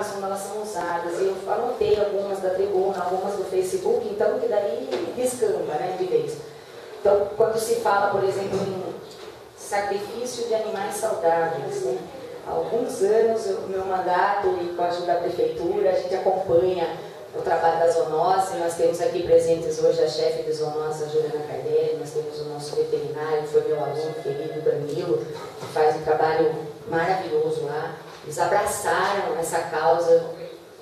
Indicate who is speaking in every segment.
Speaker 1: palavras como elas são usadas. Eu anotei algumas da tribuna, algumas do Facebook, então que daí descamba, né, de vez. Então, quando se fala, por exemplo, em sacrifício de animais saudáveis, né? Há alguns anos, o meu mandato e com a ajuda da prefeitura, a gente acompanha o trabalho da zoonose. Nós temos aqui presentes hoje a chefe de zoonose, a Juliana Cardelli, nós temos o nosso veterinário, que foi meu aluno querido, Danilo, que faz um trabalho maravilhoso lá. Eles abraçaram essa causa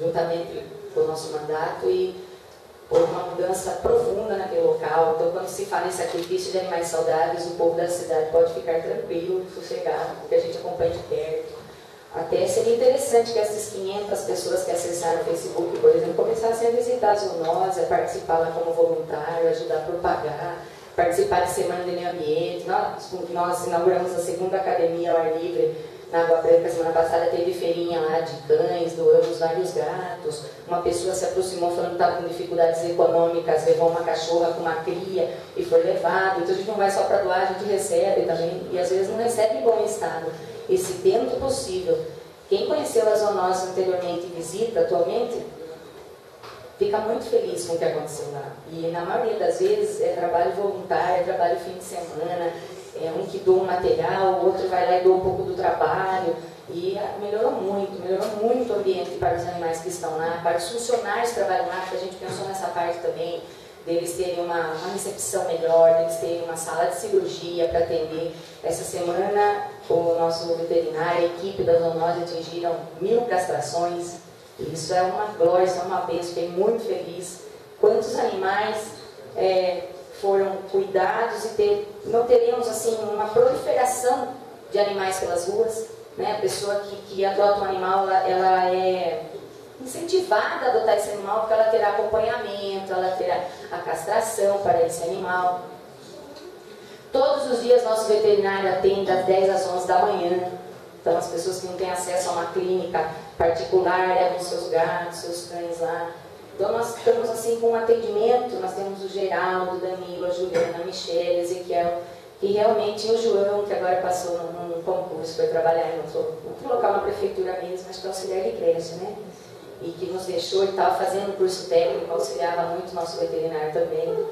Speaker 1: juntamente com o nosso mandato e houve uma mudança profunda naquele local. Então, quando se fala em sacrifício de animais saudáveis, o povo da cidade pode ficar tranquilo, sossegado, porque a gente acompanha de perto. Até seria interessante que essas 500 pessoas que acessaram o Facebook, por exemplo, começassem a visitar a zoonose, a participar lá como voluntário, ajudar a propagar, participar de Semana de Meio Ambiente. Nós inauguramos a segunda academia ao ar livre na Água Branca. Semana passada teve feirinha lá de cães, doamos vários gatos. Uma pessoa se aproximou falando que estava com dificuldades econômicas, levou uma cachorra com uma cria e foi levado. Então a gente não vai só para doar, a gente recebe também, e às vezes não recebe em bom estado. E se dentro do possível, quem conheceu a zoonose anteriormente e visita atualmente, fica muito feliz com o que aconteceu lá. E na maioria das vezes é trabalho voluntário, é trabalho fim de semana, é um que doa um material, o outro vai lá e doa um pouco do trabalho. E melhorou muito o ambiente para os animais que estão lá, para os funcionários que trabalham lá, porque a gente pensou nessa parte também, deles terem uma recepção melhor, deles terem uma sala de cirurgia para atender. Essa semana, o nosso veterinário, a equipe da zoonose atingiram 1000 castrações. Isso é uma glória, isso é uma bênção, fiquei muito feliz. Quantos animais foram cuidados e não teríamos assim uma proliferação de animais pelas ruas, né? A pessoa que adota um animal, ela é incentivada a adotar esse animal porque ela terá acompanhamento, ela terá a castração para esse animal. Todos os dias nosso veterinário atende das 10 às 11 da manhã. Então as pessoas que não têm acesso a uma clínica particular levam seus gatos, seus cães lá. Então nós estamos assim com um atendimento, nós temos o Geraldo, o Danilo, a Juliana, a Michelle, a Ezequiel, e realmente o João, que agora passou num concurso, foi trabalhar em outro local na prefeitura mesmo, acho que é auxiliar de creche, né? E que nos deixou e estava fazendo curso técnico, auxiliava muito o nosso veterinário também.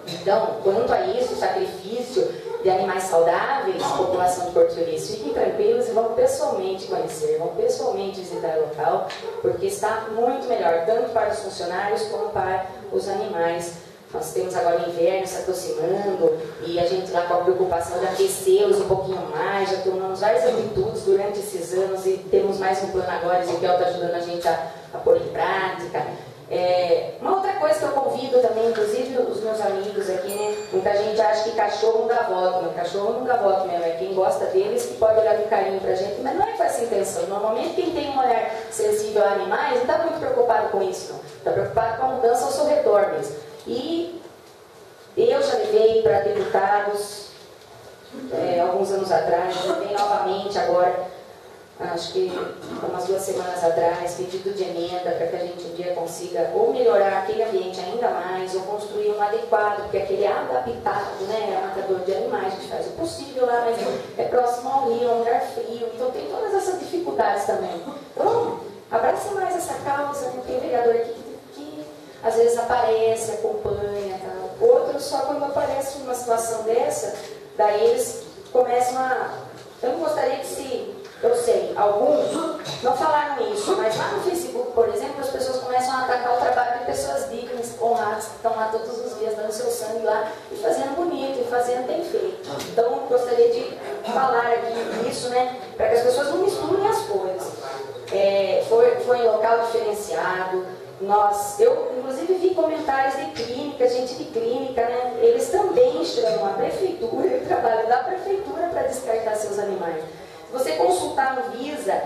Speaker 1: Então, quanto a isso, o sacrifício de animais saudáveis, população de Porto Feliz, fiquem tranquilos e vão pessoalmente conhecer, vão pessoalmente visitar o local, porque está muito melhor, tanto para os funcionários como para os animais. Nós temos agora o inverno se aproximando e a gente lá com a preocupação de aquecê-los um pouquinho mais, já tomamos várias atitudes durante esses anos e temos mais um plano agora, o Ezequiel está ajudando a gente a pôr em prática. Uma outra coisa que eu convido também, inclusive os meus amigos aqui, né? Muita gente acha que cachorro não dá voto, mas cachorro não dá voto mesmo, é quem gosta deles que pode olhar com carinho pra gente, mas não é com essa intenção. Normalmente quem tem um olhar sensível a animais não está muito preocupado com isso, não. Está preocupado com a mudança ao seu redor mesmo. E eu já levei para deputados alguns anos atrás, levei novamente agora, acho que umas 2 semanas atrás, pedido de emenda para que a gente um dia consiga ou melhorar aquele ambiente ainda mais, ou construir um adequado, porque aquele é adaptado, né, é matador de animais, a gente faz o possível lá, mas é próximo ao rio, é um lugar frio, então tem todas essas dificuldades também. Então, abrace mais essa causa, né? Tem vereador aqui que às vezes aparece, acompanha, tal. Outros só quando aparece uma situação dessa, daí eles começam a... Eu não gostaria que se... Eu sei, alguns não falaram isso, mas lá no Facebook, por exemplo, as pessoas começam a atacar o trabalho de pessoas dignas, honradas, que estão lá todos os dias dando seu sangue lá e fazendo bonito, e fazendo bem feito. Então, gostaria de falar aqui isso, né, para que as pessoas não misturem as coisas. Foi em local diferenciado. Eu, inclusive, vi comentários de clínica, gente de clínica, né, eles também chamam a prefeitura e o trabalho da prefeitura para descartar seus animais. Se você consultar no Visa,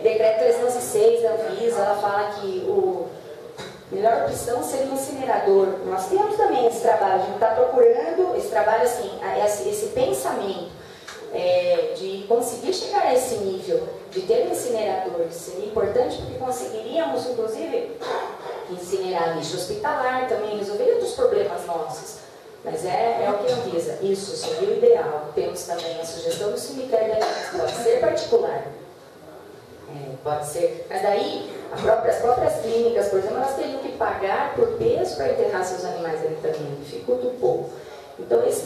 Speaker 1: decreto 306 da Visa, ela fala que a melhor opção seria um incinerador. Nós temos também esse trabalho, a gente está procurando esse trabalho, assim, esse pensamento de conseguir chegar a esse nível, de ter um incinerador. Seria importante porque conseguiríamos, inclusive, incinerar lixo hospitalar também, resolver outros problemas nossos. Mas é o que não visa. Isso seria o ideal. Temos também a sugestão do cemitério da gente, pode ser particular. pode ser. Mas daí, as próprias clínicas, por exemplo, elas teriam que pagar por peso para enterrar seus animais ali também, dificulta um pouco. Então, isso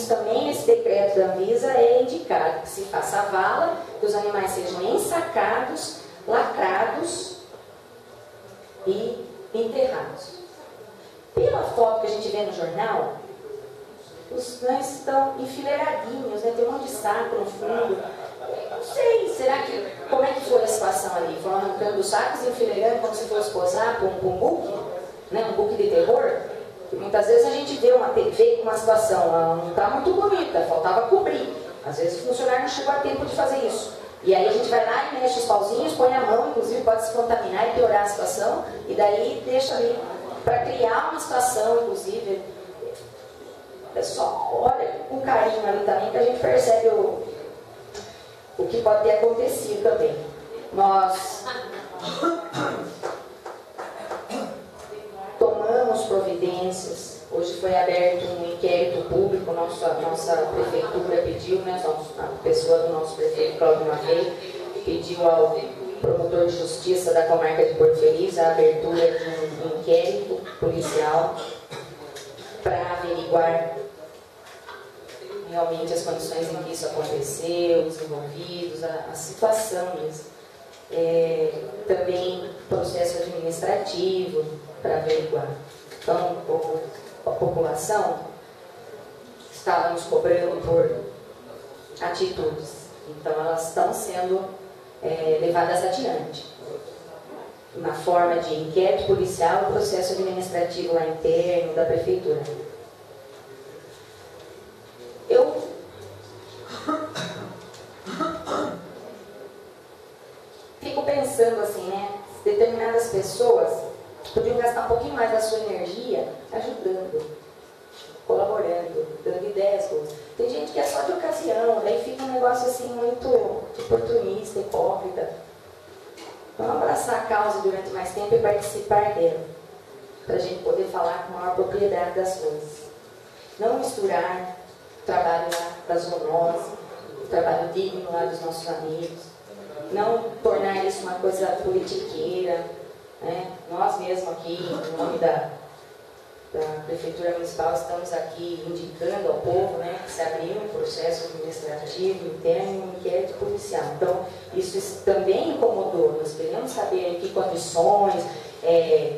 Speaker 1: também, esse decreto da Anvisa é indicado, que se faça a vala, que os animais sejam ensacados, lacrados e enterrados. Pela foto que a gente vê no jornal, os cães estão enfileiradinhos, né? Tem um monte de saco no fundo. Não sei, como é que foi a situação ali? Foram arrancando os sacos e enfileirando como se fosse posar para um book, né? Um book de terror? E muitas vezes a gente vê uma TV com uma situação, não está muito bonita, faltava cobrir. Às vezes o funcionário não chegou a tempo de fazer isso. E aí a gente vai lá e mexe os pauzinhos, põe a mão, inclusive pode se contaminar e piorar a situação, e daí deixa ali para criar uma situação, inclusive. Pessoal, olha com carinho ali também que a gente percebe o que pode ter acontecido também. Nós tomamos providências. Hoje foi aberto um inquérito público, nossa prefeitura pediu, né, a pessoa do nosso prefeito, Cláudio Maffei, pediu ao promotor de justiça da comarca de Porto Feliz a abertura de um inquérito policial para averiguar realmente as condições em que isso aconteceu, os envolvidos, a situação mesmo. Também processo administrativo para averiguar. Então, a população estava nos cobrando por atitudes. Então, elas estão sendo levadas adiante. Na forma de inquérito policial, processo administrativo lá interno da prefeitura. Eu fico pensando assim, né? Determinadas pessoas podiam gastar um pouquinho mais da sua energia ajudando, colaborando, dando ideias, coisas. Tem gente que é só de ocasião, daí fica um negócio assim muito oportunista, hipócrita. Vamos abraçar a causa durante mais tempo e participar dela, para a gente poder falar com maior propriedade das coisas. Não misturar o trabalho lá da zoonose, o trabalho digno lá dos nossos amigos. Não tornar isso uma coisa politiqueira, né? Nós mesmos aqui, em nome da Prefeitura Municipal, estamos aqui indicando ao povo, né, que se abriu um processo administrativo interno e um inquérito policial. Então, isso também incomodou. Nós queríamos saber em que condições,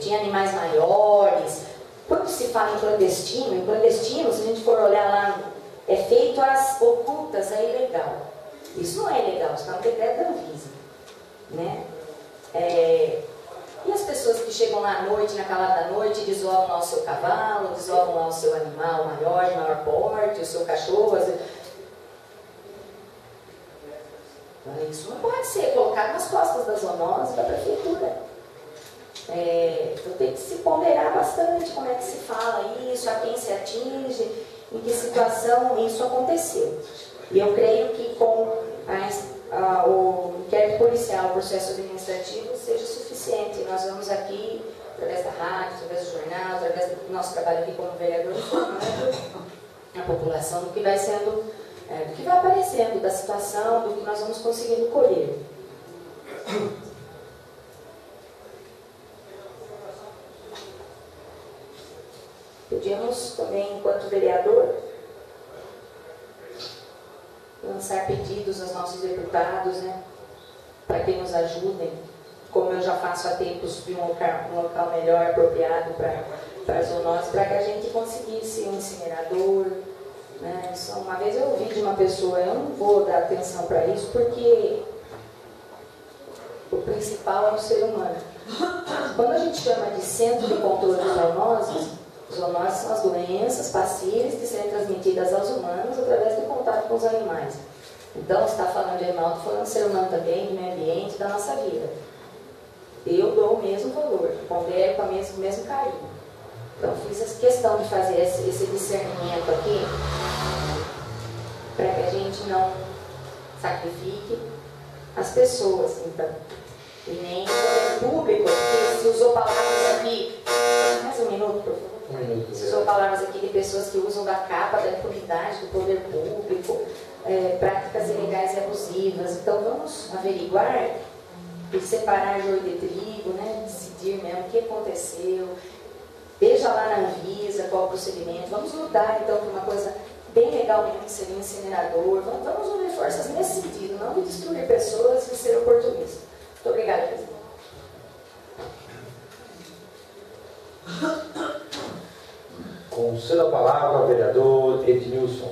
Speaker 1: tinha animais maiores. Quando se fala em clandestino, se a gente for olhar lá, é feito às ocultas, é ilegal. Isso não é ilegal, isso está no decreto da Anvisa, né? E as pessoas que chegam lá à noite, na calada da noite, desovam lá o seu cavalo, desovam lá o seu animal maior porte, o seu cachorro. Isso não pode ser colocado nas costas da zoonose, da prefeitura. Então tem que se ponderar bastante como é que se fala isso, a quem se atinge, em que situação isso aconteceu. E eu creio que com o inquérito policial, o processo administrativo seja suficiente. Nós vamos aqui, através da rádio, através do jornal, através do nosso trabalho aqui como vereador, informando a população do que vai sendo, do que vai aparecendo, da situação, do que nós vamos conseguindo colher. Podíamos também, enquanto vereador, lançar pedidos aos nossos deputados, né, para que nos ajudem, como eu já faço há tempos, de um local melhor, apropriado para a zoonose, para que a gente conseguisse um incinerador, né. Uma vez eu ouvi de uma pessoa, eu não vou dar atenção para isso, porque o principal é o ser humano. Quando a gente chama de centro de controle de zoonoses, zoonoses são as doenças passíveis de serem transmitidas aos humanos através do contato com os animais. Então, você está falando de animal, estou falando de ser humano também, do meio ambiente, da nossa vida. Eu dou o mesmo valor, pondero com o mesmo carinho. Então, fiz a questão de fazer esse discernimento aqui, para que a gente não sacrifique as pessoas, então. E nem o poder público, porque se usou palavras aqui, mais um minuto, por favor. Se usou palavras aqui de pessoas que usam da capa da impunidade do poder público, práticas ilegais e abusivas. Então vamos averiguar de separar joio de trigo, né? Decidir mesmo o que aconteceu. Veja lá na Anvisa qual o procedimento. Vamos lutar então por uma coisa bem legal mesmo, que seria um incinerador. Vamos unir forças nesse sentido, não de destruir pessoas e ser oportunista. Muito obrigada, presidente.
Speaker 2: Concedo a palavra ao vereador Ednilson.